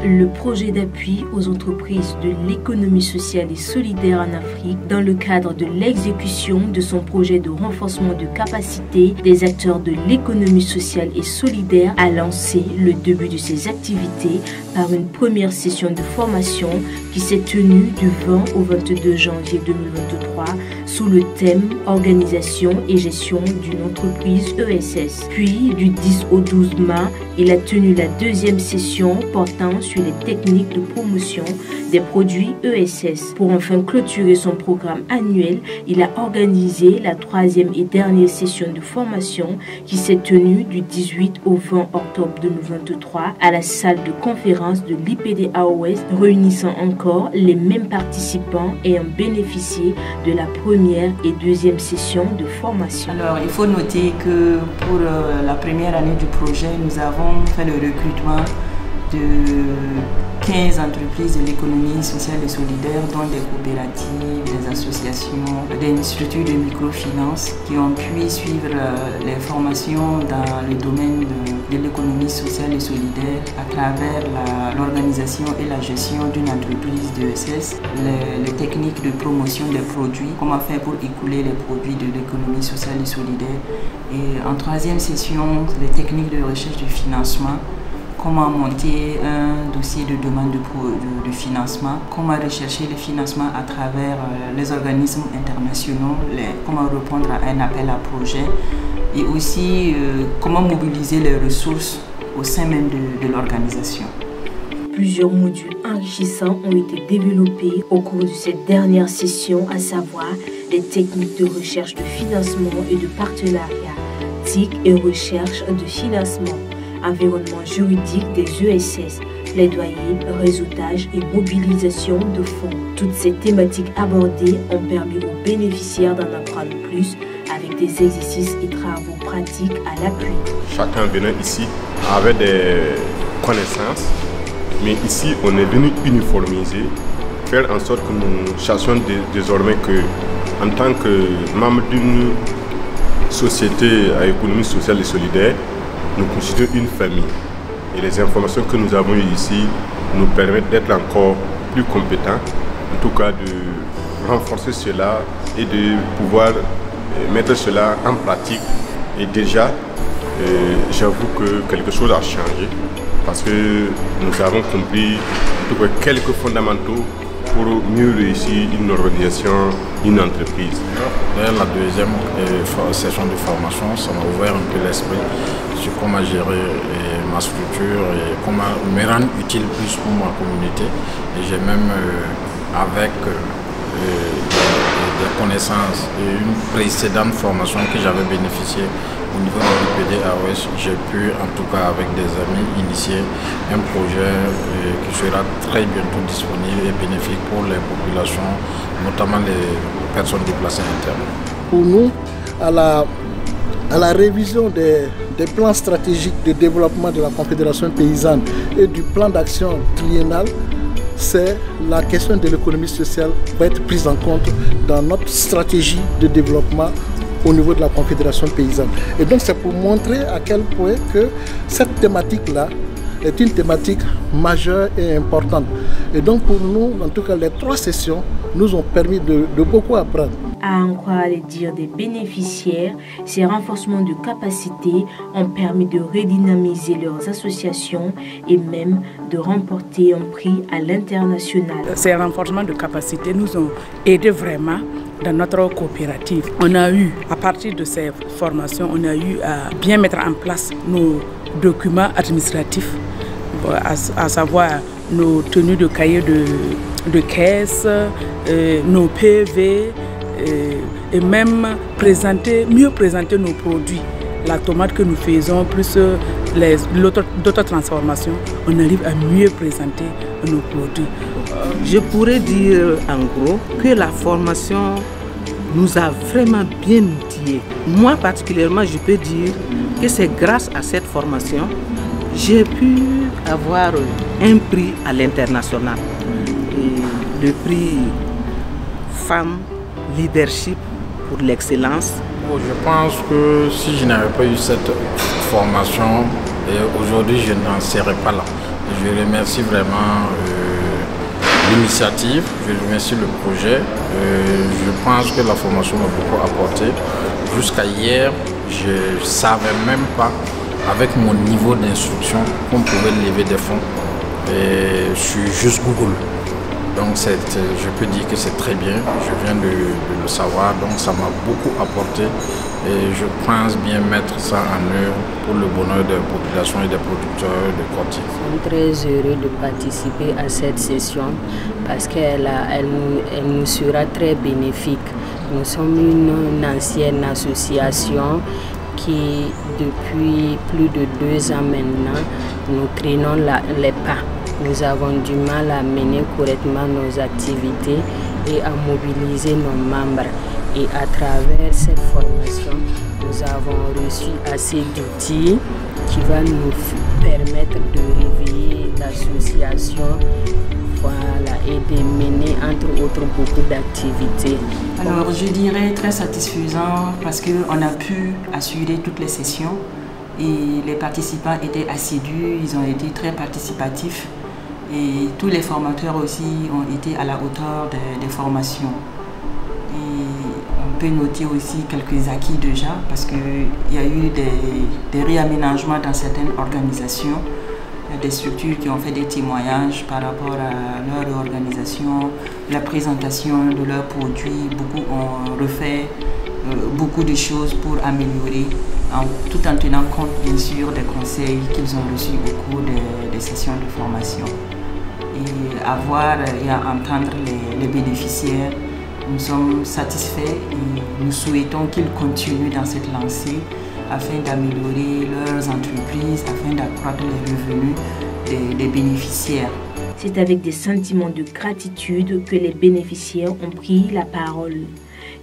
le projet d'appui aux entreprises de l'économie sociale et solidaire en Afrique dans le cadre de l'exécution de son projet de renforcement de capacité des acteurs de l'économie sociale et solidaire a lancé le début de ses activités par une première session de formation qui s'est tenue du 20 au 22 janvier 2023 sous le thème Organisation et gestion d'une entreprise ESS. Puis, du 10 au 12 mai, il a tenu la deuxième session portant sur les techniques de promotion des produits ESS. Pour enfin clôturer son programme annuel, il a organisé la troisième et dernière session de formation qui s'est tenue du 18 au 20 octobre 2023 à la salle de conférence de l'IPDAOS, réunissant encore les mêmes participants ayant bénéficié de la première et deuxième session de formation. Alors, il faut noter que pour la première année du projet, nous avons fait le recrutement de 15 entreprises de l'économie sociale et solidaire, dont des coopératives, des associations, des structures de microfinance qui ont pu suivre les formations dans le domaine de l'économie sociale et solidaire à travers l'organisation et la gestion d'une entreprise de ESS, les techniques de promotion des produits, comment faire pour écouler les produits de l'économie sociale et solidaire. Et en troisième session, les techniques de recherche de financement, comment monter un dossier de demande de financement, comment rechercher le financement à travers les organismes internationaux, comment répondre à un appel à projet et aussi comment mobiliser les ressources au sein même de l'organisation. Plusieurs modules enrichissants ont été développés au cours de cette dernière session, à savoir les techniques de recherche de financement et de partenariat, TIC et recherche de financement, environnement juridique des ESS, plaidoyer, réseautage et mobilisation de fonds. Toutes ces thématiques abordées ont permis aux bénéficiaires d'en apprendre plus avec des exercices et travaux pratiques à l'appui. Chacun venant ici avait des connaissances, mais ici on est venu uniformiser, faire en sorte que nous cherchions désormais que, en tant que membre d'une société à économie sociale et solidaire, nous constituons une famille. Et les informations que nous avons eues ici nous permettent d'être encore plus compétents, en tout cas de renforcer cela et de pouvoir mettre cela en pratique. Et déjà, j'avoue que quelque chose a changé parce que nous avons compris en tout cas quelques fondamentaux pour mieux réussir une organisation, une entreprise. Dès la deuxième session de formation, ça m'a ouvert un peu l'esprit sur comment gérer ma structure et comment me rendre utile plus pour ma communauté. Et j'ai même, avec des connaissances et une précédente formation que j'avais bénéficié au niveau de l'IPDAOS, j'ai pu, en tout cas avec des amis, initier un projet qui sera très bientôt disponible et bénéfique pour les populations, notamment les personnes déplacées internes. Pour nous, à la révision des plans stratégiques de développement de la Confédération paysanne et du plan d'action triennal, c'est la question de l'économie sociale qui va être prise en compte dans notre stratégie de développement au niveau de la Confédération paysanne. Et donc c'est pour montrer à quel point que cette thématique-là est une thématique majeure et importante. Et donc pour nous, en tout cas les 3 sessions, nous ont permis de beaucoup apprendre. À en croire les dires des bénéficiaires, ces renforcements de capacités ont permis de redynamiser leurs associations et même de remporter un prix à l'international. Ces renforcements de capacités nous ont aidés vraiment dans notre coopérative. On a eu, à partir de ces formations, on a eu à bien mettre en place nos documents administratifs, à savoir nos tenues de cahiers de caisse, nos PV, et même mieux présenter nos produits. La tomate que nous faisons, plus d'autres transformations, on arrive à mieux présenter nos produits. Je pourrais dire en gros que la formation nous a vraiment bien outillés. Moi particulièrement, je peux dire que c'est grâce à cette formation j'ai pu avoir un prix à l'international. Le prix Femmes Leadership pour l'excellence. Je pense que si je n'avais pas eu cette formation, aujourd'hui je n'en serais pas là. Je remercie vraiment l'initiative, je remercie le projet. Je pense que la formation m'a beaucoup apporté. Jusqu'à hier, je ne savais même pas, avec mon niveau d'instruction, qu'on pouvait lever des fonds sur juste Google. Donc je peux dire que c'est très bien, je viens de le savoir, donc ça m'a beaucoup apporté et je pense bien mettre ça en œuvre pour le bonheur des populations et des producteurs de courtiers. Je suis très heureux de participer à cette session parce qu'elle nous sera très bénéfique. Nous sommes une ancienne association qui, depuis plus de 2 ans maintenant, nous traînons les pas. Nous avons du mal à mener correctement nos activités et à mobiliser nos membres. Et à travers cette formation, nous avons reçu assez d'outils qui vont nous permettre de réveiller l'association, voilà, et de mener entre autres beaucoup d'activités. Alors je dirais très satisfaisant parce qu'on a pu assurer toutes les sessions et les participants étaient assidus, ils ont été très participatifs. Et tous les formateurs aussi ont été à la hauteur des formations. Et on peut noter aussi quelques acquis déjà parce qu'il y a eu des réaménagements dans certaines organisations, des structures qui ont fait des témoignages par rapport à leur organisation, la présentation de leurs produits. Beaucoup ont refait beaucoup de choses pour améliorer, tout en tenant compte bien sûr des conseils qu'ils ont reçus au cours des sessions de formation. Et à voir et à entendre les bénéficiaires, nous sommes satisfaits et nous souhaitons qu'ils continuent dans cette lancée afin d'améliorer leurs entreprises, afin d'accroître les revenus des bénéficiaires. C'est avec des sentiments de gratitude que les bénéficiaires ont pris la parole.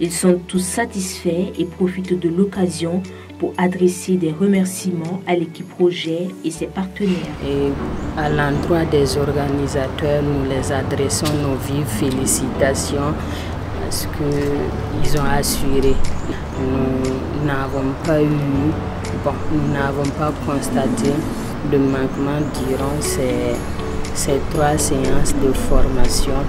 Ils sont tous satisfaits et profitent de l'occasion pour adresser des remerciements à l'équipe projet et ses partenaires. Et à l'endroit des organisateurs, nous les adressons nos vives félicitations parce qu'ils ont assuré. Nous n'avons pas constaté de manquement durant ces 3 séances de formation.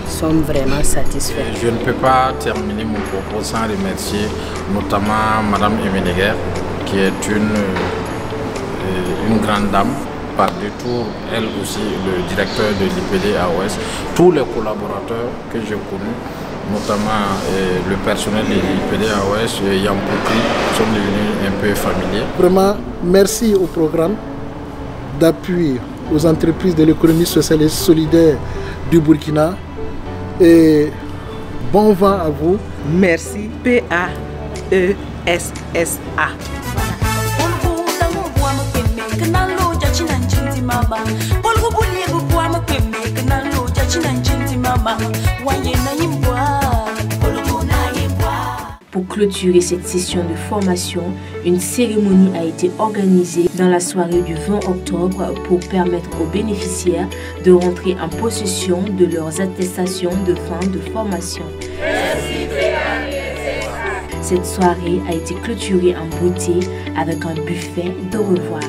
Sommes vraiment satisfaits. Je ne peux pas terminer mon propos sans remercier notamment Madame Emeneguer, qui est une grande dame. Par détour, elle aussi, le directeur de l'IPD AOS, tous les collaborateurs que j'ai connus, notamment le personnel de l'IPD AOS, Yampouki, sont devenus un peu familiers. Vraiment, merci au programme d'appui aux entreprises de l'économie sociale et solidaire du Burkina. Et bon vent à vous. Merci, PAESSA. Pour clôturer cette session de formation, une cérémonie a été organisée dans la soirée du 20 octobre pour permettre aux bénéficiaires de rentrer en possession de leurs attestations de fin de formation. Cette soirée a été clôturée en beauté avec un buffet de revoir.